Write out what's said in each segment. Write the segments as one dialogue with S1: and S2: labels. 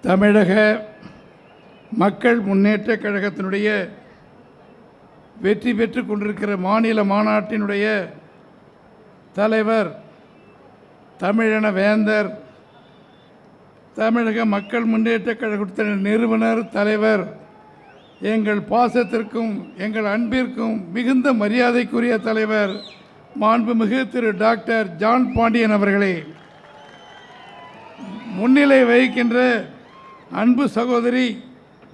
S1: தமிழக மக்கள் முன்னேற்ற கழகத்தினுடைய வெற்றி பெற்று கொண்டிருக்கிற மாநில மாநாட்டினுடைய தலைவர், தமிழன வேந்தர், தமிழக மக்கள் முன்னேற்ற கழகத்தின் நிறுவனர் தலைவர், எங்கள் பாசத்திற்கும் எங்கள் அன்பிற்கும் மிகுந்த மரியாதைக்குரிய தலைவர் மாண்புமிகு திரு டாக்டர் ஜான் பாண்டியன் அவர்களே, முன்னிலை வகிக்கின்ற அன்பு சகோதரி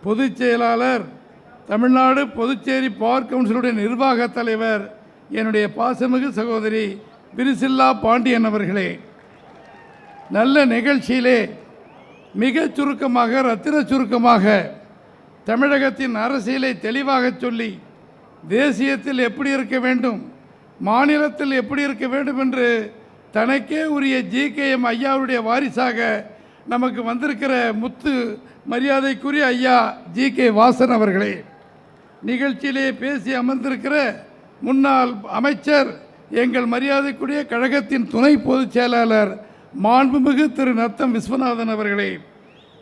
S1: பொதுச் செயலாளர், தமிழ்நாடு புதுச்சேரி பவர் கவுன்சிலுடைய நிர்வாக தலைவர், என்னுடைய பாசமிகு சகோதரி பிரிசில்லா பாண்டியன் அவர்களே, நல்ல நிகழ்ச்சியிலே மிகச் சுருக்கமாக, ரத்தின சுருக்கமாக தமிழகத்தின் அரசியலை தெளிவாக சொல்லி, தேசியத்தில் எப்படி இருக்க வேண்டும், மாநிலத்தில் எப்படி இருக்க வேண்டும் என்று தனக்கே உரிய ஜிகேஎம் ஐயாவுடைய வாரிசாக நமக்கு வந்திருக்கிற முத்து மரியாதைக்குரிய ஐயா ஜி.கே. வாசன் அவர்களே, நிகழ்ச்சியிலே பேசி அமர்ந்திருக்கிற முன்னாள் அமைச்சர், எங்கள் மரியாதைக்குரிய கழகத்தின் துணை பொதுச் செயலாளர் மாண்புமிகு திரு நத்தம் விஸ்வநாதன் அவர்களே,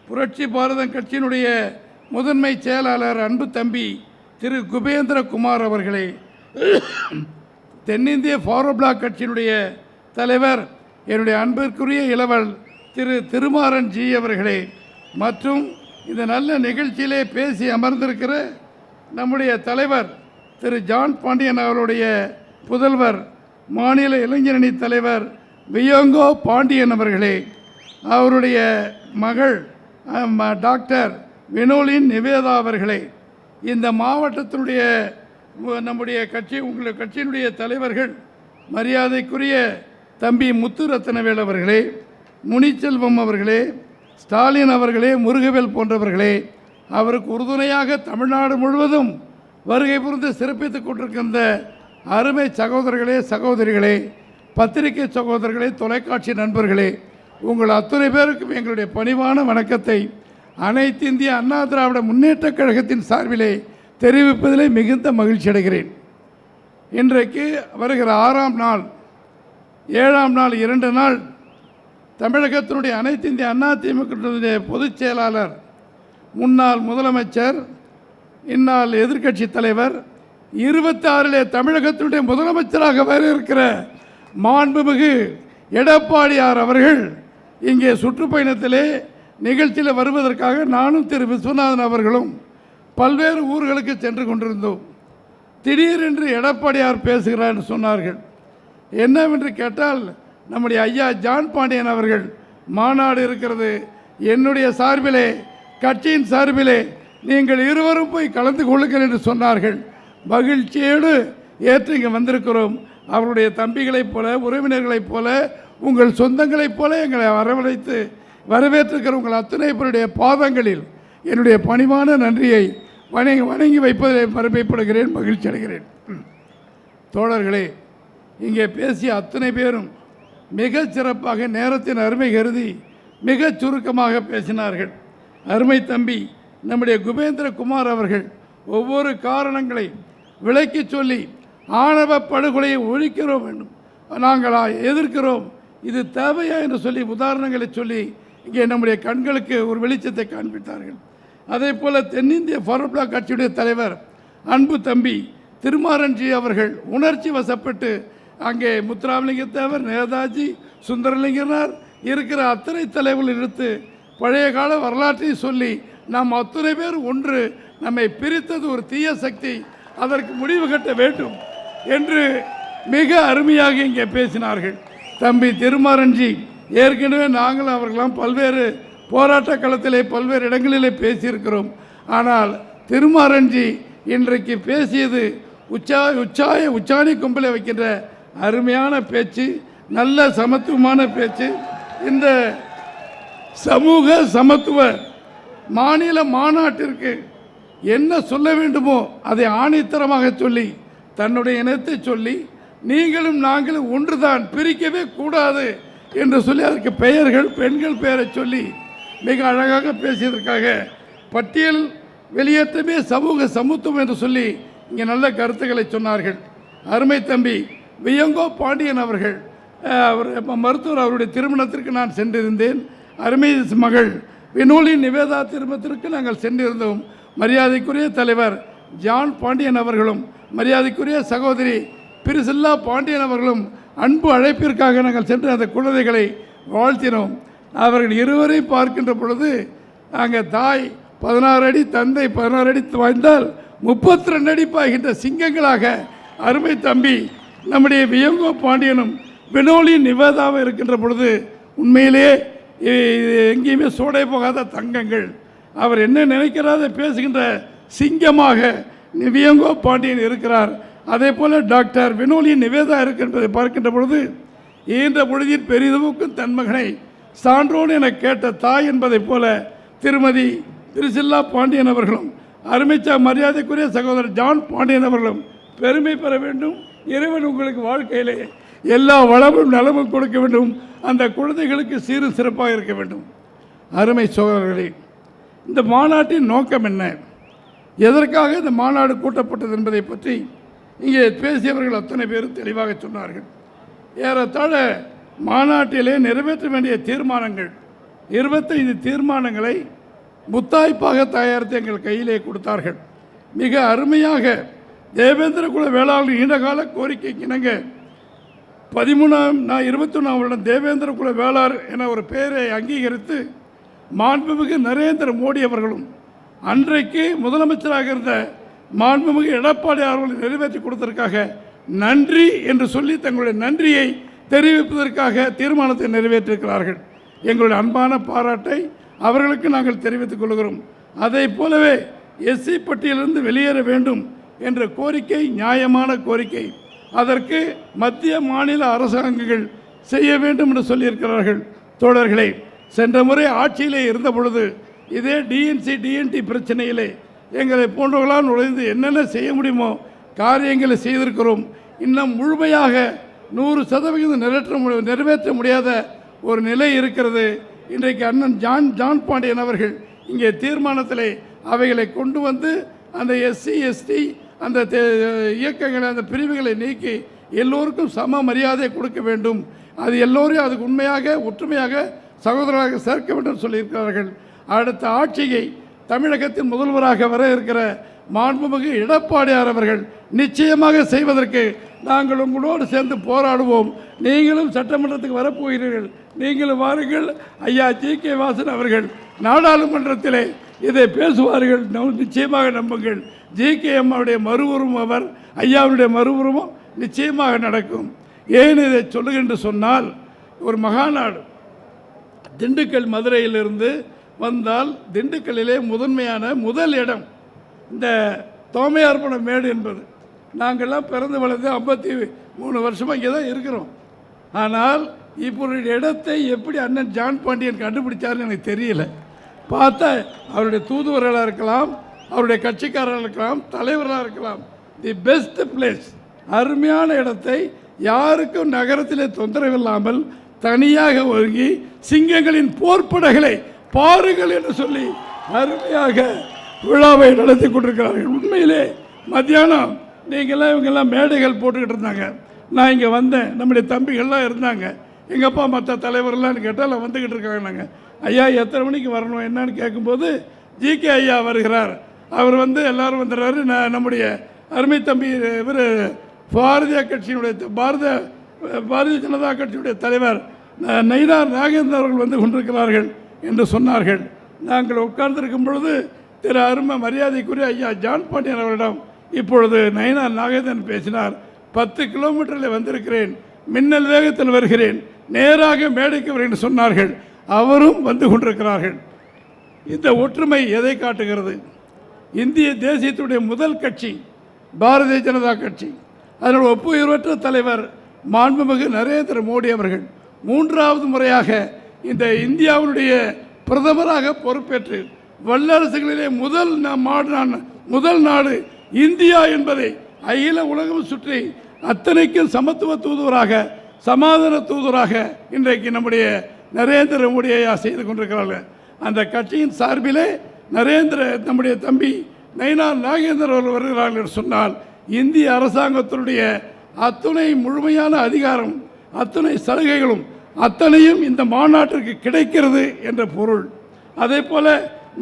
S1: புரட்சி பாரதம் கட்சியினுடைய முதன்மை செயலாளர் அன்பு தம்பி திரு குபேந்திர குமார் அவர்களே, தென்னிந்திய ஃபார்வர்ட் பிளாக் கட்சியினுடைய தலைவர் என்னுடைய அன்பிற்குரிய இளவல் திரு திருமாறன் ஜி அவர்களே, மற்றும் இந்த நல்ல நிகழ்ச்சியிலே பேசி அமர்ந்திருக்கிற நம்முடைய தலைவர் திரு ஜான் பாண்டியன் அவருடைய புதல்வர், மாநில இளைஞரணி தலைவர் வியோங்கோ பாண்டியன் அவர்களே, அவருடைய மகள் டாக்டர் வினோலின் நிவேதா அவர்களே, இந்த மாவட்டத்தினுடைய நம்முடைய கட்சி, உங்கள் கட்சியினுடைய தலைவர்கள் மரியாதைக்குரிய தம்பி முத்துரத்னவேல் அவர்களே, முனிச்செல்வம் அவர்களே, ஸ்டாலின் அவர்களே, முருகவேல் போன்றவர்களே, அவருக்கு உறுதுணையாக தமிழ்நாடு முழுவதும் வருகை புரிந்து சிறப்பித்துக் கொண்டிருக்கின்ற அருமை சகோதரர்களே, சகோதரிகளே, பத்திரிகை சகோதரர்களே, தொலைக்காட்சி நண்பர்களே, உங்கள் அத்தனை பேருக்கும் எங்களுடைய பணிவான வணக்கத்தை அனைத்து இந்திய அண்ணா திராவிட முன்னேற்ற கழகத்தின் சார்பிலே தெரிவிப்பதிலே மிகுந்த மகிழ்ச்சி அடைகிறேன். இன்றைக்கு வருகிற 6ஆம் நாள், 7ஆம் நாள், 2 நாள் தமிழகத்தினுடைய அனைத்து இந்திய அண்ணா திமுக பொதுச் செயலாளர், முன்னாள் முதலமைச்சர், இந்நாள் எதிர்க்கட்சி தலைவர், 26 தமிழகத்தினுடைய முதலமைச்சராக வர இருக்கிற மாண்புமிகு எடப்பாடியார் அவர்கள் இங்கே சுற்றுப்பயணத்திலே நிகழ்ச்சியில் வருவதற்காக நானும் திரு விஸ்வநாதன் அவர்களும் பல்வேறு ஊர்களுக்கு சென்று கொண்டிருந்தோம். திடீரென்று எடப்பாடியார் பேசுகிறார் என்று சொன்னார்கள். என்னவென்று கேட்டால், நம்முடைய ஐயா ஜான் பாண்டியன் அவர்கள் மாநாடு இருக்கிறது, என்னுடைய சார்பிலே, கட்சியின் சார்பிலே நீங்கள் இருவரும் போய் கலந்து கொள்ளுங்கள் என்று சொன்னார்கள். மகிழ்ச்சியோடு ஏற்று இங்கே வந்திருக்கிறோம். அவருடைய தம்பிகளைப் போல, உறவினர்களைப் போல, உங்கள் சொந்தங்களைப் போல எங்களை வரவழைத்து வரவேற்றிருக்கிற உங்கள் அத்தனை பேருடைய பாதங்களில் என்னுடைய பணிவான நன்றியை வணங்கி வைப்பதை மறுமைப்படுகிறேன், மகிழ்ச்சி அடைகிறேன். தோழர்களே, இங்கே பேசிய அத்தனை பேரும் மிகச் சிறப்பாக, நேரத்தின் அருமை கருதி மிகச் சுருக்கமாக பேசினார்கள். அருமை தம்பி நம்முடைய குபேந்திர குமார் அவர்கள் ஒவ்வொரு காரணங்களை விளக்கி சொல்லி, ஆணவ படுகொலையை ஒழிக்கிறோம் வேண்டும், நாங்கள் எதிர்க்கிறோம், இது தேவையா என்று சொல்லி உதாரணங்களை சொல்லி இங்கே நம்முடைய கண்களுக்கு ஒரு வெளிச்சத்தை காண்பித்தார்கள். அதே போல் தென்னிந்திய ஃபார்வர்ட் பிளாக் கட்சியுடைய தலைவர் அன்பு தம்பி திருமாரன்ஜி அவர்கள் உணர்ச்சி வசப்பட்டு அங்கே முத்துராமலிங்க தேவர், நேதாஜி, சுந்தரலிங்கனார் இருக்கிற அத்தனை தலைவர்கள் எடுத்து பழைய கால வரலாற்றை சொல்லி, நாம் அத்தனை பேர் ஒன்று, நம்மை பிரித்தது ஒரு தீய சக்தி, அதற்கு முடிவு கட்ட வேண்டும் என்று மிக அருமையாக இங்கே பேசினார்கள். தம்பி திருமாரன்ஜி, ஏற்கனவே நாங்கள் அவர்களாம் பல்வேறு போராட்ட களத்திலே பல்வேறு இடங்களிலே பேசியிருக்கிறோம். ஆனால் திருமாரன்ஜி இன்றைக்கு பேசியது உச்சாணி கும்பலை வைக்கின்ற அருமையான பேச்சு, நல்ல சமத்துவமான பேச்சு. இந்த சமூக சமத்துவ மாநில மாநாட்டிற்கு என்ன சொல்ல வேண்டுமோ அதை ஆணித்தரமாக சொல்லி, தன்னுடைய இனத்தை சொல்லி, நீங்களும் நாங்களும் ஒன்றுதான், பிரிக்கவே கூடாது என்று சொல்லி, அதற்கு பெயர்கள், பெண்கள் பெயரை சொல்லி மிக அழகாக பேசியதற்காக பட்டியல் வெளியேற்றமே சமூக சமத்துவம் என்று சொல்லி இங்கே நல்ல கருத்துக்களை சொன்னார்கள். அருமை தம்பி வியங்கோ பாண்டியன் அவர்கள் மருத்துவர், அவருடைய திருமணத்திற்கு நான் சென்றிருந்தேன். அருமை மகள் வினோலி நிவேதா திருமணத்திற்கு நாங்கள் சென்றிருந்தோம். மரியாதைக்குரிய தலைவர் ஜான் பாண்டியன் அவர்களும் மரியாதைக்குரிய சகோதரி பிரிசில்லா பாண்டியன் அவர்களும் அன்பு அழைப்பிற்காக நாங்கள் சென்று அந்த குழந்தைகளை வாழ்த்தினோம். அவர்கள் இருவரையும் பார்க்கின்ற பொழுது நாங்கள் தாய் 16 அடி, தந்தை 16 அடி வாய்ந்தால் 32 அடி பாய்கின்ற சிங்கங்களாக அருமை தம்பி நம்முடைய வியங்கோ பாண்டியனும் வினோலி நிவேதாவும் இருக்கின்ற பொழுது உண்மையிலேயே எங்கேயுமே சோடை போகாத தங்கங்கள். அவர் என்ன நினைக்கிறாத பேசுகின்ற சிங்கமாக வியங்கோ பாண்டியன் இருக்கிறார். அதே போல் டாக்டர் வினோலி நிவேதா இருக்கின்றதை பார்க்கின்ற பொழுது ஈன்ற பொழுதில் பெரிதுவுக்கும் தன் மகனை சான்றோடு என கேட்ட தாய் என்பதைப் போல திருமதி பிரிசில்லா பாண்டியன் அவர்களும் அருமைச்சா மரியாதைக்குரிய சகோதரர் ஜான் பாண்டியன் அவர்களும் பெருமை பெற வேண்டும். இறைவன் உங்களுக்கு வாழ்க்கையிலே எல்லா வளமும் நலமும் கொடுக்க வேண்டும். அந்த குழந்தைகளுக்கு சீரு சிறப்பாக இருக்க வேண்டும். அருமை சகோதரர்களே, இந்த மாநாட்டின் நோக்கம் என்ன, எதற்காக இந்த மாநாடு கூட்டப்பட்டது என்பதை பற்றி இங்கே பேசியவர்கள் அத்தனை பேரும் தெளிவாக சொன்னார்கள். ஏறத்தாழ மாநாட்டிலே நிறைவேற்ற வேண்டிய தீர்மானங்கள் 25 தீர்மானங்களை முத்தாய்ப்பாக தயாரித்து எங்கள் கையிலே கொடுத்தார்கள். மிக அருமையாக தேவேந்திர குல வேளாளர் நீண்டகால கோரிக்கைக்கு இணங்க 21ஆம் வருடம் தேவேந்திர குல வேளார் என ஒரு பெயரை அங்கீகரித்து மாண்புமிகு நரேந்திர மோடி அவர்களும் அன்றைக்கு முதலமைச்சராக இருந்த மாண்புமிகு எடப்பாடி அவர்களை நிறைவேற்றி கொடுத்ததற்காக நன்றி என்று சொல்லி தங்களுடைய நன்றியை தெரிவிப்பதற்காக தீர்மானத்தை நிறைவேற்றிருக்கிறார்கள். எங்களுடைய அன்பான பாராட்டை அவர்களுக்கு நாங்கள் தெரிவித்துக் கொள்கிறோம். அதை போலவே எஸ்சி பட்டியலிருந்து வெளியேற வேண்டும் என்ற கோரிக்கை நியாயமான கோரிக்கை. அதற்கு மத்திய மாநில அரசாங்கங்கள் செய்ய வேண்டும் என்று சொல்லியிருக்கிறார்கள். தோழர்களே, சென்ற முறை ஆட்சியிலே இருந்த பொழுது இதே டிஎன்டி பிரச்சனையிலே எங்களை போன்றவர்களால் நுழைந்து என்னென்ன செய்ய முடியுமோ காரியங்களை செய்திருக்கிறோம். இன்னும் முழுமையாக 100% நிறைவேற்ற முடியாத ஒரு நிலை இருக்கிறது. இன்றைக்கு அண்ணன் ஜான் பாண்டியன் அவர்கள் இங்கே தீர்மானத்திலே அவைகளை கொண்டு வந்து அந்த எஸ்சி எஸ்டி அந்த இயக்கங்களை அந்த பிரிவுகளை நீக்கி எல்லோருக்கும் சம மரியாதை கொடுக்க வேண்டும். அது எல்லோரையும் அதுக்கு உண்மையாக ஒற்றுமையாக சகோதரராக சேர்க்க வேண்டும் சொல்லியிருக்கிறார்கள். அடுத்த ஆட்சியை தமிழகத்தின் முதல்வராக வர இருக்கிற மாண்புமிகு எடப்பாடியார் அவர்கள் நிச்சயமாக செய்வதற்கு நாங்கள் உங்களோடு சேர்ந்து போராடுவோம். நீங்களும் சட்டமன்றத்துக்கு வரப்போகிறீர்கள், நீங்களும் வாருங்கள். ஐயா ஜி.கே. வாசன் அவர்கள் நாடாளுமன்றத்திலே இதை பேசுவார்கள், நிச்சயமாக நம்புங்கள். ஜி.கே. அம்மாவுடைய மறுவுருவம், அவர் ஐயாவுடைய மறுவுருவம் நிச்சயமாக நடக்கும். ஏன் இதை சொல்லுகின்ற சொன்னால், ஒரு மகாநாடு திண்டுக்கல் மதுரையிலிருந்து வந்தால் திண்டுக்கல்லிலே முதன்மையான முதல் இடம் இந்த தோமையார்பணம் மேடு என்பது. நாங்கள்லாம் பிறந்து வளர்ந்து 53 வருஷமாக இங்கே தான் இருக்கிறோம். ஆனால் இப்போ இடத்தை எப்படி அண்ணன் ஜான் பாண்டியன் கண்டுபிடிச்சாருன்னு எனக்கு தெரியல. பார்த்தா அவருடைய தூதுவர்களாக இருக்கலாம், அவருடைய கட்சிக்காரர்கள் இருக்கலாம், தலைவர்களாக இருக்கலாம். தி பெஸ்ட் பிளேஸ், அருமையான இடத்தை யாருக்கும் நகரத்திலே தொந்தரவில்லாமல் தனியாக ஒதுங்கி சிங்கங்களின் போர்ப்படைகளை பாருங்கள் என்று சொல்லி அருமையாக விழாவை நடத்தி கொண்டிருக்கிறார்கள். உண்மையிலே மத்தியானம் நீங்கள்லாம் இவங்கெல்லாம் மேடைகள் போட்டுக்கிட்டு இருந்தாங்க. நான் இங்கே வந்தேன், நம்முடைய தம்பிகள்லாம் இருந்தாங்க. எங்கள் அப்பா மற்ற தலைவர்கள்லாம் கேட்டால் வந்துக்கிட்டு இருக்காங்க. நாங்கள் ஐயா எத்தனை மணிக்கு வரணும் என்னன்னு கேட்கும்போது ஜி.கே. ஐயா வருகிறார். அவர் எல்லோரும் வந்துடுறாரு. நம்முடைய அருமை தம்பி இவர் பாரதிய ஜனதா கட்சியுடைய தலைவர் நயினார் நாகேந்திரன் அவர்கள் கொண்டிருக்கிறார்கள் என்று சொன்னார்கள். நாங்கள் உட்கார்ந்திருக்கும் பொழுது திரு அருமை மரியாதைக்குரிய ஐயா ஜான் பாண்டியன் அவரிடம் இப்பொழுது நயினார் நாகேந்திரன் பேசினார். 10 கிலோமீட்டரில் வந்திருக்கிறேன், மின்னல் வேகத்தில் வருகிறேன், நேராக மேடைக்கு வருகிறேன் சொன்னார்கள். அவரும் வந்து கொண்டிருக்கிறார்கள். இந்த ஒற்றுமை எதை காட்டுகிறது? இந்திய தேசியத்துடைய முதல் கட்சி பாரதிய ஜனதா கட்சி, அதனுடைய ஒப்புயர்வற்ற தலைவர் மாண்புமிகு நரேந்திர மோடி அவர்கள் 3வது முறையாக இந்த இந்தியாவுடைய பிரதமராக பொறுப்பேற்று வல்லரசுகளிலே முதல் நாடு இந்தியா என்பதை அகில உலகம் சுற்றி அத்தனைக்கும் சமத்துவ தூதுவராக, சமாதான தூதுவராக இன்றைக்கு நம்முடைய நரேந்திர மோடி ஐயா செய்து கொண்டிருக்கிறார்கள். அந்த கட்சியின் சார்பிலே நம்முடைய தம்பி நயினார் நாகேந்திரன் அவர்கள் வருகிறார்கள் என்று சொன்னால் இந்திய அரசாங்கத்தினுடைய அத்துணை முழுமையான அதிகாரம், அத்தனை சலுகைகளும் அத்தனையும் இந்த மாநாட்டிற்கு கிடைக்கிறது என்ற பொருள். அதே போல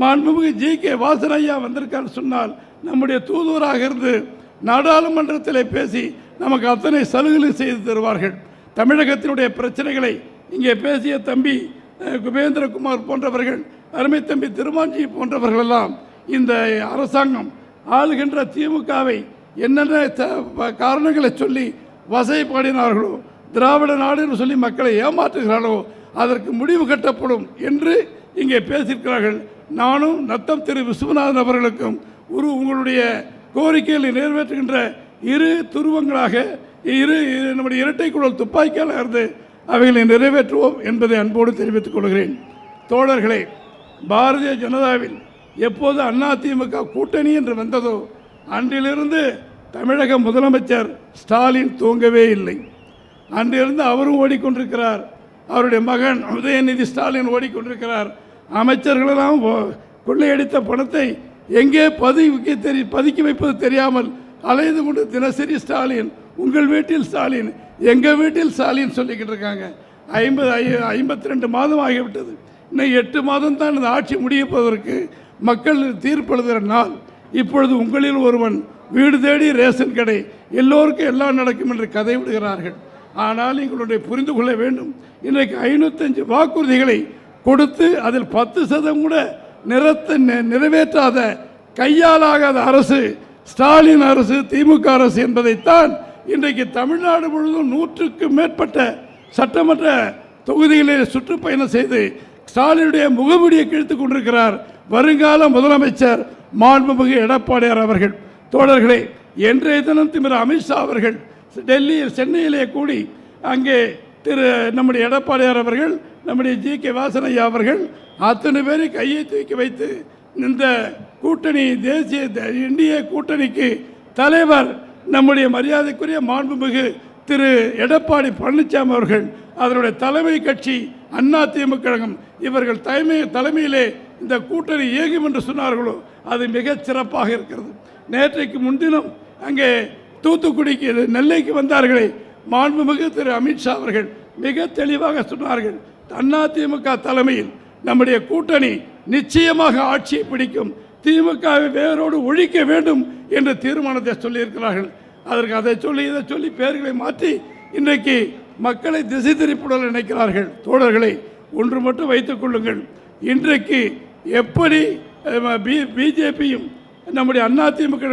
S1: மாண்புமிகு ஜி.கே. வாசன் ஐயா வந்திருக்கார் சொன்னால் நம்முடைய தூதுவராக இருந்து நாடாளுமன்றத்தில் பேசி நமக்கு அத்தனை சலுகைகளை செய்து தருவார்கள். தமிழகத்தினுடைய பிரச்சனைகளை இங்கே பேசிய தம்பி குபேந்திரகுமார் போன்றவர்கள், அருமை தம்பி திருமாஞ்சி போன்றவர்களெல்லாம் இந்த அரசாங்கம் ஆளுகின்ற திமுகவை என்னென்ன காரணங்களை சொல்லி வசைப்பாடினார்களோ, திராவிட நாடு என்று சொல்லி மக்களை ஏமாற்றுகிறார்களோ அதற்கு முடிவு கட்டப்படும் என்று இங்கே பேசியிருக்கிறார்கள். நானும் நத்தம் திரு விஸ்வநாதன் அவர்களுக்கும் உங்களுடைய கோரிக்கைகளை நிறைவேற்றுகின்ற இரு துருவங்களாக நம்முடைய இரட்டை குழல் துப்பாக்கியால் இருந்து அவைகளை நிறைவேற்றுவோம் என்பதை அன்போடு தெரிவித்துக் கொள்கிறேன். தோழர்களே, பாரதிய ஜனதாவில் எப்போது அதிமுக கூட்டணி என்று வந்ததோ அன்றிலிருந்து தமிழக முதலமைச்சர் ஸ்டாலின் தூங்கவே இல்லை. அன்றிலிருந்து அவரும் ஓடிக்கொண்டிருக்கிறார், அவருடைய மகன் உதயநிதி ஸ்டாலின் ஓடிக்கொண்டிருக்கிறார். அமைச்சர்களெல்லாம் கொள்ளையடித்த பணத்தை எங்கே பதுக்கி வைப்பது தெரியாமல் அலைந்து கொண்டு தினசரி ஸ்டாலின், உங்கள் வீட்டில் ஸ்டாலின், எங்கள் வீட்டில் ஸ்டாலின் சொல்லிக்கிட்டு இருக்காங்க. 52 மாதம் ஆகிவிட்டது. இன்னும் 8 மாதம் தான் இந்த ஆட்சி முடியப்பதற்கு மக்கள் தீர்ப்பெழுதுகிற நாள். இப்பொழுது உங்களில் ஒருவன் வீடு தேடி ரேஷன் கடை, எல்லோருக்கும் எல்லாம் நடக்கும் என்று கதை விடுகிறார்கள். ஆனால் எங்களுடைய புரிந்து கொள்ள வேண்டும், இன்றைக்கு 505 வாக்குறுதிகளை கொடுத்து அதில் 10% கூட நிறைவேற்றாத கையாலாகாத அரசு ஸ்டாலின் அரசு, திமுக அரசு என்பதைத்தான் இன்றைக்கு தமிழ்நாடு முழுவதும் 100க்கும் மேற்பட்ட சட்டமன்ற தொகுதிகளில் சுற்றுப்பயணம் செய்து ஸ்டாலினுடைய முகமுடியை கிழித்துக் கொண்டிருக்கிறார் வருங்கால முதலமைச்சர் மாண்புமிகு எடப்பாடியார் அவர்கள். தோழர்களே, இன்றைய தினம் திரு அமித்ஷா அவர்கள் டெல்லியில் சென்னையிலே கூடி அங்கே நம்முடைய எடப்பாடியார் அவர்கள், நம்முடைய ஜி.கே. வாசன் ஐயா அவர்கள் அத்தனை பேரை கையை தூக்கி வைத்து இந்த கூட்டணி, தேசிய இந்திய கூட்டணிக்கு தலைவர் நம்முடைய மரியாதைக்குரிய மாண்புமிகு திரு எடப்பாடி பழனிசாமி அவர்கள், அதனுடைய தலைமை கட்சி அதிமுக கழகம், இவர்கள் தலைமையிலே இந்த கூட்டணி இயங்கும் என்று சொன்னார்களோ அது மிகச் சிறப்பாக இருக்கிறது. நேற்றைக்கு முன்தினம் அங்கே தூத்துக்குடிக்கு நெல்லைக்கு வந்தார்களே, மாண்புமிகு திரு அமித்ஷா அவர்கள் மிக தெளிவாக சொன்னார்கள், அதிமுக தலைமையில் நம்முடைய கூட்டணி நிச்சயமாக ஆட்சியை பிடிக்கும், திமுகவை வேரோடு ஒழிக்க வேண்டும் என்ற தீர்மானத்தை சொல்லியிருக்கிறார்கள். அதற்கு அதை சொல்லி இதை சொல்லி பெயர்களை மாற்றி இன்றைக்கு மக்களை திசை திருப்பிட நினைக்கிறார்கள். தோழர்களை ஒன்று மட்டும் வைத்துக் கொள்ளுங்கள், இன்றைக்கு எப்படி பிஜேபியும் நம்முடைய அதிமுக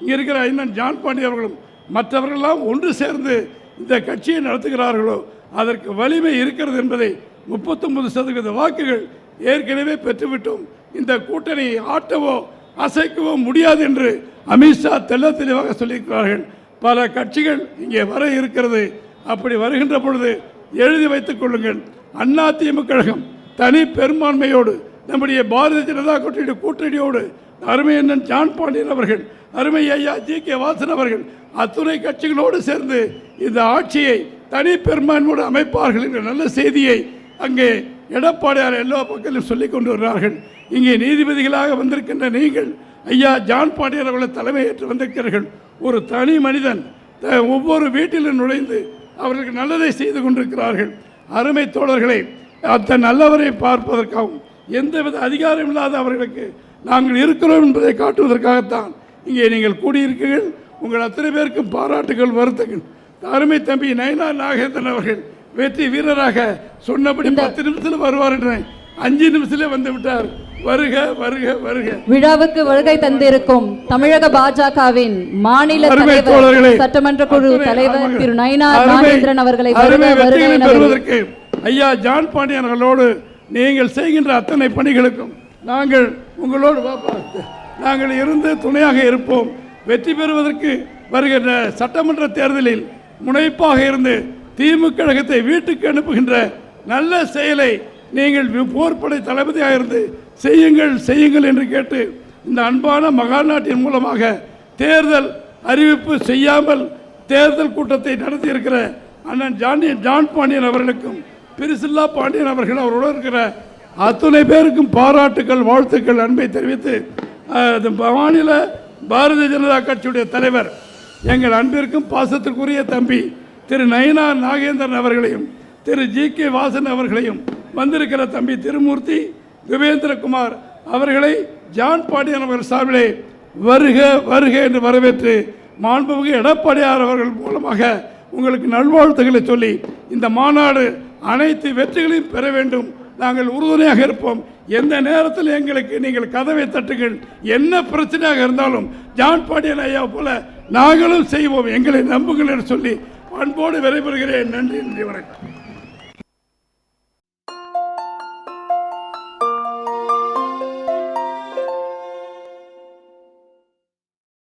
S1: இங்கே இருக்கிற அண்ணன் ஜான் பாண்டி அவர்களும் மற்றவர்களெல்லாம் ஒன்று சேர்ந்து இந்த கட்சியை நடத்துகிறார்களோ அதற்கு வலிமை இருக்கிறது என்பதை 39% வாக்குகள் ஏற்கனவே பெற்றுவிட்டோம். இந்த கூட்டணியை ஆட்டவோ அசைக்கவோ முடியாது என்று அமித்ஷா தெல்ல தெளிவாக சொல்லியிருக்கிறார்கள். பல கட்சிகள் இங்கே வர இருக்கிறது. அப்படி வருகின்ற பொழுது எழுதி வைத்துக் கொள்ளுங்கள், அதிமுக கழகம் தனி பெரும்பான்மையோடு நம்முடைய பாரதிய ஜனதா கட்சியுடைய கூட்டணியோடு அருமை அண்ணன் ஜான் பாண்டியன் அவர்கள், அருமை ஐயா ஜி.கே. வாசன் அவர்கள் அத்துணை கட்சிகளோடு சேர்ந்து இந்த ஆட்சியை தனி பெரும்பான்மையோடு அமைப்பார்கள் என்ற நல்ல செய்தியை அங்கே எடப்பாடியார் எல்லா பக்கத்திலும் சொல்லிக் கொண்டு வருகிறார்கள். இங்கே நீதிபதிகளாக வந்திருக்கின்ற நீங்கள் ஐயா ஜான் பாண்டியன் அவர்களை தலைமையேற்று வந்திருக்கிறீர்கள். ஒரு தனி மனிதன் ஒவ்வொரு வீட்டிலும் நுழைந்து அவர்களுக்கு நல்லதை செய்து கொண்டிருக்கிறார்கள். அருமை தோழர்களை, அந்த நல்லவரை பார்ப்பதற்காகவும் எந்தவித அதிகாரம் இல்லாத அவர்களுக்கு நாங்கள் இருக்கிறோம் என்பதை காட்டுவதற்காகத்தான் இங்கே நீங்கள் கூடியிருக்கிறீர்கள். உங்கள் அத்தனை பேருக்கும் பாராட்டுகள், வருத்தங்கள். அருமை தம்பி நயனா நாகேந்திரன் அவர்கள் வெற்றி வீரராக சொன்னபடி 10 நிமிஷத்தில் வருவார் என்ற 5 நிமிஷத்திலே வந்து விட்டார். வருக வருக வருக.
S2: விழாவுக்கு வருகை தந்திருக்கும் தமிழக பாஜகவின் மாநில தலைவர், சட்டமன்ற குழு தலைவர் திரு நயனா நாகேந்திரன் அவர்களை
S1: பெறுவதற்கு ஐயா ஜான் பாண்டியன் அவர்களோடு நீங்கள் செய்கின்ற அத்தனை பணிகளுக்கும் நாங்கள் உங்களோடு நாங்கள் இருந்து துணையாக இருப்போம். வெற்றி பெறுவதற்கு வருகின்ற சட்டமன்ற தேர்தலில் முனைப்பாக இருந்து திமுக கழகத்தை வீட்டுக்கு அனுப்புகின்ற நல்ல செயலை நீங்கள் போர்ப்படை தளபதியாக இருந்து செய்யுங்கள் என்று கேட்டு இந்த அன்பான மகாநாட்டின் மூலமாக தேர்தல் அறிவிப்பு செய்யாமல் தேர்தல் கூட்டத்தை நடத்தியிருக்கிற அண்ணன் ஜான் பாண்டியன் அவர்களுக்கும் பிரிசில்லா பாண்டியன் அவர்கள் அவரோடு இருக்கிற அத்தனை பேருக்கும் பாராட்டுக்கள், வாழ்த்துக்கள், அன்பை தெரிவித்து மாநில பாரதிய ஜனதா கட்சியுடைய தலைவர் எங்கள் அன்பிற்கும் பாசத்திற்குரிய தம்பி திரு நயனா நாகேந்திரன் அவர்களையும் திரு ஜி.கே. வாசன் அவர்களையும் வந்திருக்கிற தம்பி திருமூர்த்தி, தேவேந்திரகுமார் அவர்களை ஜான் பாண்டியன் அவர்கள் சார்பிலே வருக வருக என்று வரவேற்று மாண்புமிகு எடப்பாடியார் அவர்கள் மூலமாக உங்களுக்கு நல்வாழ்த்துக்களை சொல்லி இந்த மாநாடு அனைத்து வெற்றிகளையும் பெற வேண்டும். நாங்கள் உறுதுணையாக இருப்போம். எந்த நேரத்தில் எங்களுக்கு நீங்கள் கதவை தட்டுங்கள். என்ன பிரச்சனையாக இருந்தாலும் ஜான் பாண்டியன் ஐயா போல நாங்களும் செய்வோம். எங்களை நம்புங்கள் என்று சொல்லி அன்போடு விடைபெறுகிறேன். நன்றி, நன்றி, வணக்கம்.